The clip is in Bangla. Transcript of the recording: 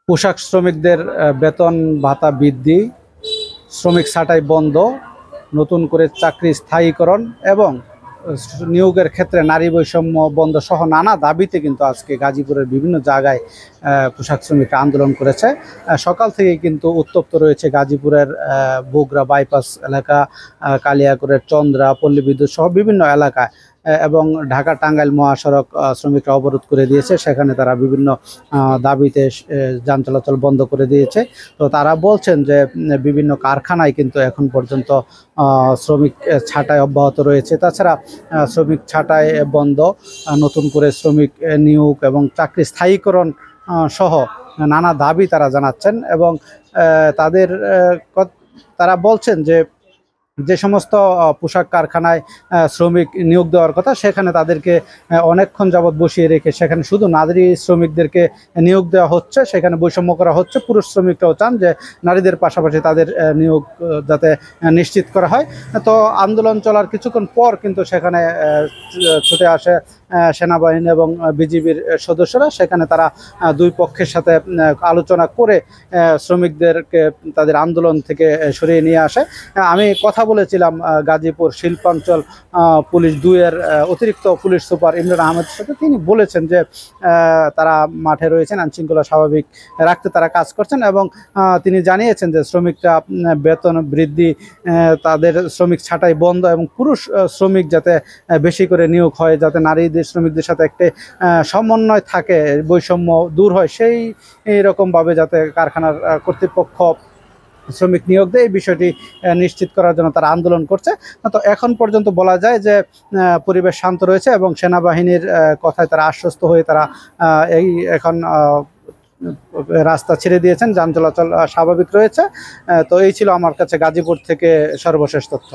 পোশাক শ্রমিকদের বেতন ভাতা বৃদ্ধি, শ্রমিক ছাঁটাই বন্ধ, নতুন করে চাকরি স্থায়ীকরণ এবং নিয়োগের ক্ষেত্রে নারী বৈষম্য বন্ধ সহ নানা দাবিতে কিন্তু আজকে গাজীপুরের বিভিন্ন জায়গায় পোশাক শ্রমিকরা আন্দোলন করেছে। সকাল থেকেই কিন্তু উত্তপ্ত রয়েছে গাজীপুরের বগুড়া বাইপাস এলাকা, কালিয়াকৈরের চন্দ্রা, পল্লী বিদ্যুৎ সহ বিভিন্ন এলাকায় এবং ঢাকা টাঙ্গাইল মহাসড়ক শ্রমিকরা অবরোধ করে দিয়েছে। সেখানে তারা বিভিন্ন দাবিতে যান চলাচল বন্ধ করে দিয়েছে। তো তারা বলছেন যে বিভিন্ন কারখানায় কিন্তু এখন পর্যন্ত শ্রমিক ছাঁটাই অব্যাহত রয়েছে। তাছাড়া শ্রমিক ছাঁটাই বন্ধ, নতুন করে শ্রমিক নিয়োগ এবং চাকরি স্থায়ীকরণ সহ নানা দাবি তারা জানাচ্ছেন এবং তাদের তারা বলছেন যে যে সমস্ত পোশাক কারখানায় শ্রমিক নিয়োগ দেওয়ার কথা সেখানে তাদেরকে অনেকক্ষণ যাবৎ বসিয়ে রেখে সেখানে শুধু নারী শ্রমিকদেরকে নিয়োগ দেওয়া হচ্ছে, সেখানে বৈষম্য করা হচ্ছে। পুরুষ শ্রমিকরাও চান যে নারীদের পাশাপাশি তাদের নিয়োগ যাতে নিশ্চিত করা হয়। তো আন্দোলন চলার কিছুক্ষণ পর কিন্তু সেখানে ছুটে আসে সেনাবাহিনী এবং বিজিবির সদস্যরা। সেখানে তারা দুই পক্ষের সাথে আলোচনা করে শ্রমিকদেরকে তাদের আন্দোলন থেকে সরিয়ে নিয়ে আসে। আমি কথা বলেছিলাম গাজীপুর শিল্পাঞ্চল পুলিশ 2-এর অতিরিক্ত পুলিশ সুপার ইমরান আহমেদের সাথে। তিনি বলেছেন যে তারা মাঠে রয়েছেন, আইনশৃঙ্খলা স্বাভাবিক রাখতে তারা কাজ করছেন এবং তিনি জানিয়েছেন যে শ্রমিকরা বেতন বৃদ্ধি, তাদের শ্রমিক ছাঁটাই বন্ধ এবং পুরুষ শ্রমিক যাতে বেশি করে নিয়োগ হয়, যাতে নারীদের শ্রমিকদের সাথে একটি সমন্বয় থাকে, বৈষম্য দূর হয়, সেই রকমভাবে যাতে কারখানার কর্তৃপক্ষ শ্রমিক নিয়োগ দেয়, এই বিষয়টি নিশ্চিত করার জন্য তারা আন্দোলন করছে। তো এখন পর্যন্ত বলা যায় যে পরিবেশ শান্ত রয়েছে এবং সেনাবাহিনীর কথায় তারা আশ্বস্ত হয়ে তারা এই এখন রাস্তা ছেড়ে দিয়েছেন, যান চলাচল স্বাভাবিক রয়েছে। তো এই ছিল আমার কাছে গাজীপুর থেকে সর্বশেষ তথ্য।